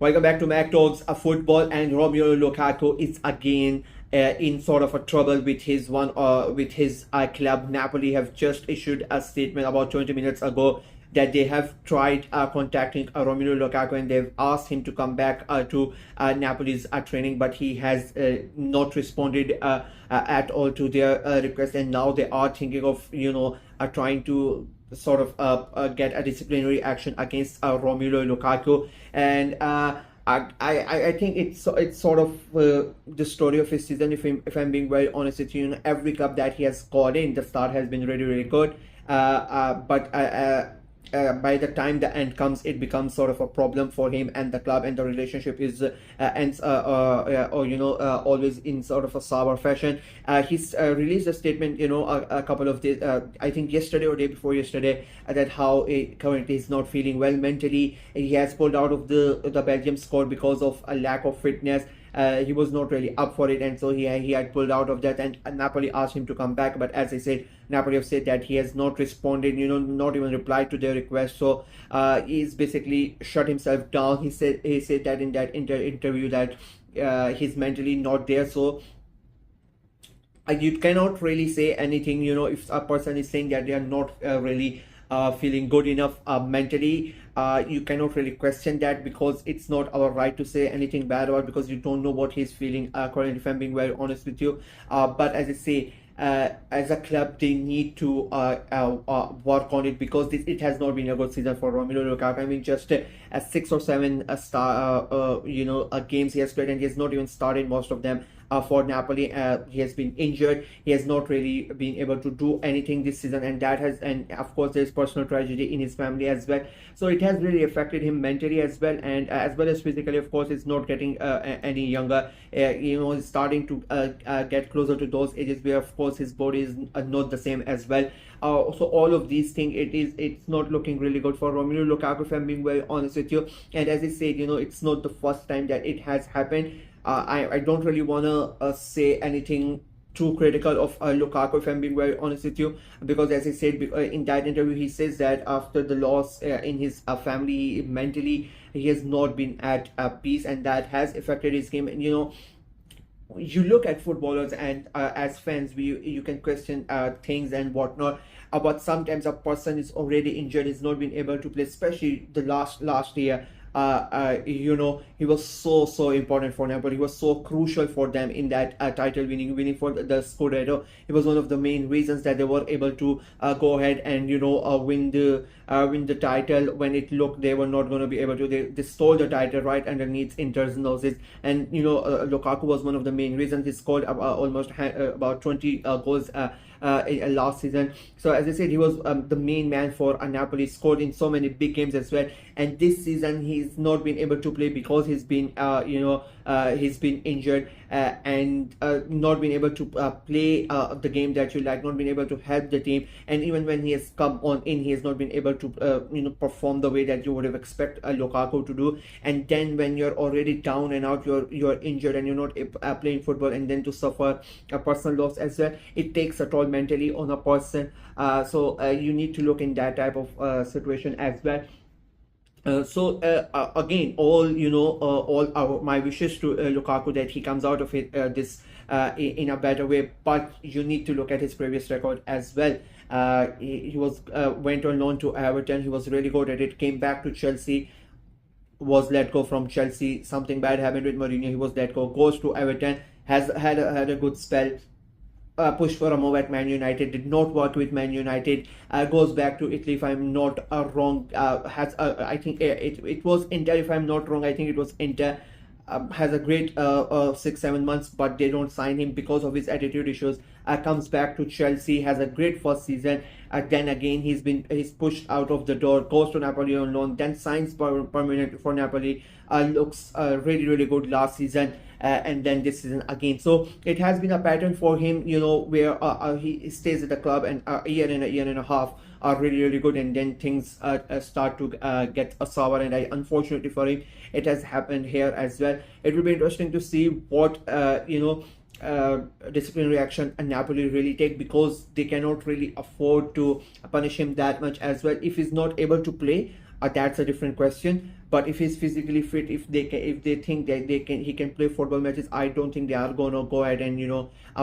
Welcome back to Mac Talks Football, and Romelu Lukaku is again in sort of a trouble with his club. Napoli have just issued a statement about 20 minutes ago that they have tried contacting Romelu Lukaku, and they've asked him to come back to Napoli's training, but he has not responded at all to their request, and now they are thinking of trying to sort of get a disciplinary action against Romelu Lukaku. And I think it's sort of the story of his season. If I'm being very honest with you, every club that he has scored in, the start has been really good. But by the time the end comes, it becomes sort of a problem for him and the club, and the relationship is ends or always in sort of a sour fashion. He's released a statement, a couple of days, I think yesterday or day before yesterday, that how he currently is not feeling well mentally. He has pulled out of the Belgium squad because of a lack of fitness. He was not really up for it, and so he had pulled out of that, and Napoli asked him to come back, but as I said, Napoli have said that he has not responded, not even replied to their request. So he's basically shut himself down. He said that in that interview that he's mentally not there. So you cannot really say anything, if a person is saying that they are not really feeling good enough mentally. You cannot really question that, because it's not our right to say anything bad about, because you don't know what he's feeling currently, if I'm being very honest with you. But as I say, as a club, they need to work on it, because it has not been a good season for Romelu Lukaku. I mean, just 6 or 7 games he has played, and he has not even started most of them for Napoli. He has been injured. He has not really been able to do anything this season, and of course there's personal tragedy in his family as well. So it has really affected him mentally as well, and as well as physically. Of course, he's not getting any younger. He's starting to get closer to those ages where, of course, his body is not the same as well. So all of these things, it's not looking really good for Romelu Lukaku, if I'm being very honest with you. And as I said, it's not the first time that it has happened. I don't really want to say anything too critical of Lukaku, if I'm being very honest with you, because as I said in that interview, he says that after the loss in his family, mentally he has not been at peace, and that has affected his game. And you look at footballers, and as fans, you can question things and whatnot. But sometimes a person is already injured, is not been able to play, especially the last year. He was so important for Napoli. He was so crucial for them in that title winning for the Scudetto. It was one of the main reasons that they were able to go ahead and win the title when it looked they were not going to be able to. They stole the title right underneath Inter's noses, and Lukaku was one of the main reasons. He scored almost about 20 goals last season. So as I said, he was the main man for Napoli, scored in so many big games as well. And this season he's not been able to play because he's been he's been injured and not been able to play the game that you like, not been able to help the team. And even when he has come on in, he has not been able to perform the way that you would have expected Lukaku to do. And then when you're already down and out, you're injured and you're not playing football, and then to suffer a personal loss as well, it takes a toll mentally on a person. So you need to look in that type of situation as well. Again, all my wishes to Lukaku that he comes out of it this in a better way. But you need to look at his previous record as well. He was went on loan to Everton. He was really good at it. Came back to Chelsea, was let go from Chelsea. Something bad happened with Mourinho. He was let go. Goes to Everton. Has had a good spell. Pushed for a move at Man United, did not work with Man United, goes back to Italy, if I'm not wrong. I think it was Inter, if I'm not wrong. I think it was Inter. Has a great 6-7 months, but they don't sign him because of his attitude issues. Comes back to Chelsea, has a great first season. Then again he's pushed out of the door, goes to Napoli on loan, then signs permanent for Napoli. Looks really good last season, and then this season again. So it has been a pattern for him, where he stays at the club, and a year and a half are really good, and then things start to get sour. And unfortunately for him, it has happened here as well. It will be interesting to see what disciplinary action and Napoli really take, because they cannot really afford to punish him that much as well. If he's not able to play, that's a different question. But if he's physically fit, if they think that he can play football matches, I don't think they are gonna go ahead and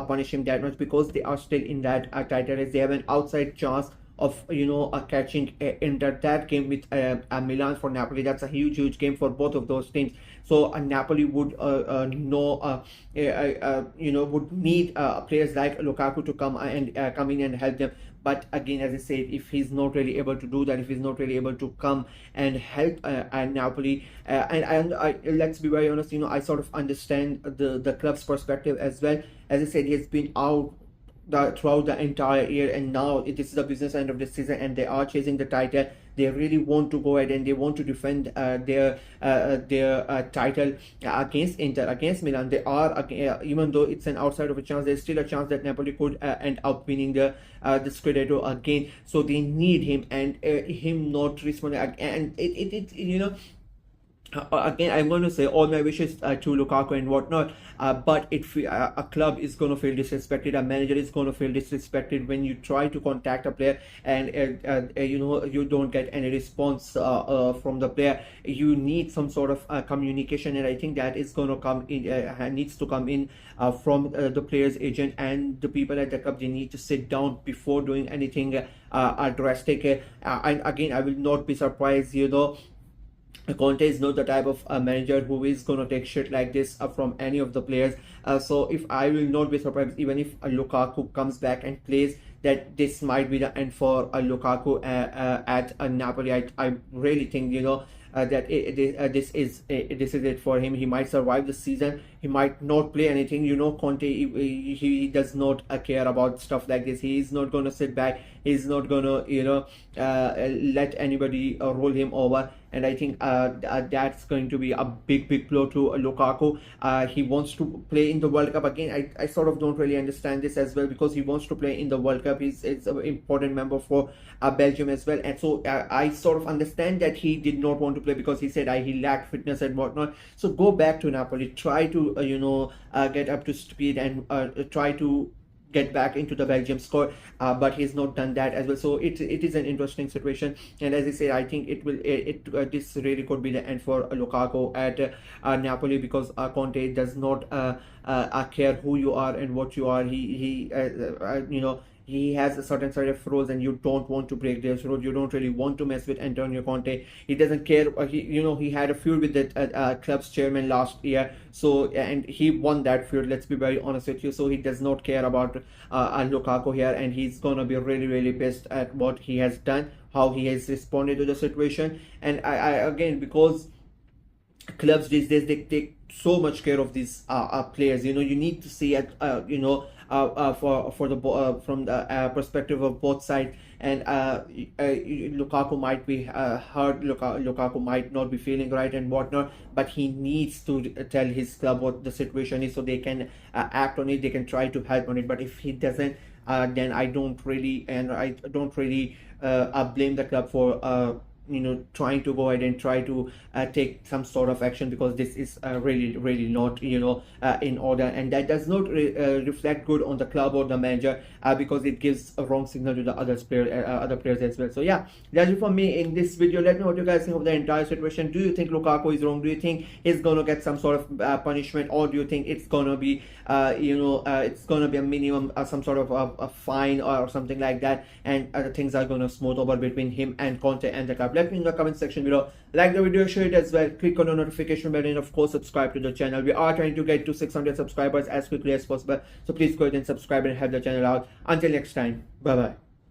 punish him that much, because they are still in that title race. They have an outside chance of catching into that game with Milan for Napoli. That's a huge game for both of those teams. So Napoli would would need players like Lukaku to come in and help them. But again, as I said, if he's not really able to do that, if he's not really able to come and help Napoli, let's be very honest, I sort of understand the club's perspective as well. As I said, he's been out throughout the entire year, and now this is the business end of the season, and they are chasing the title. They really want to go ahead and they want to defend their title against Inter, against Milan. They are even though it's an outside of a chance, there's still a chance that Napoli could end up winning the Scudetto again. So they need him, and him not responding, and again, I'm going to say all my wishes to Lukaku and whatnot, but if a club is going to feel disrespected, a manager is going to feel disrespected when you try to contact a player and you don't get any response from the player. You need some sort of communication, and I think that is going to come in, needs to come in from the player's agent and the people at the club. They need to sit down before doing anything drastic. And again, I will not be surprised, Conte is not the type of manager who is going to take shit like this from any of the players. So if I will not be surprised, even if Lukaku comes back and plays, that this might be the end for Lukaku at Napoli. I really think that this is it for him. He might survive the season. He might not play anything. Conte, he does not care about stuff like this. He is not going to sit back. He's not going to let anybody roll him over. And I think that's going to be a big blow to Lukaku. He wants to play in the World Cup again. I sort of don't really understand this as well, because he wants to play in the World Cup. He's an important member for Belgium as well, and so I sort of understand that he did not want to play because he said he lacked fitness and whatnot. So go back to Napoli, try to get up to speed, and try to get back into the Belgium squad, but he's not done that as well. So it is an interesting situation, and as I said, I think this really could be the end for Lukaku at Napoli, because Conte does not care who you are and what you are. He has a certain set of rules, and you don't want to break those rules. You don't really want to mess with Antonio Conte. He doesn't care. He had a feud with the club's chairman last year, and he won that feud. Let's be very honest with you. So he does not care about Lukaku here, and he's gonna be really pissed at what he has done, how he has responded to the situation. And I again, because clubs these days, they take so much care of these players. You need to see it from the perspective of both sides. And Lukaku might be hurt. Lukaku might not be feeling right and whatnot, but he needs to tell his club what the situation is, so they can act on it. They can try to help on it. But if he doesn't, then I don't really blame the club for trying to go ahead and try to take some sort of action, because this is really not in order, and that does not reflect good on the club or the manager, because it gives a wrong signal to the other players as well. So yeah, that's it for me in this video. Let me know what you guys think of the entire situation. Do you think Lukaku is wrong? Do you think he's gonna get some sort of punishment, or do you think it's gonna be it's gonna be a minimum some sort of a fine or something like that, and things are gonna smooth over between him and Conte and the club? Let me in the comment section below. Like the video, share it as well, click on the notification bell, and of course subscribe to the channel. We are trying to get to 600 subscribers as quickly as possible, so please go ahead and subscribe and help the channel out. Until next time, bye bye.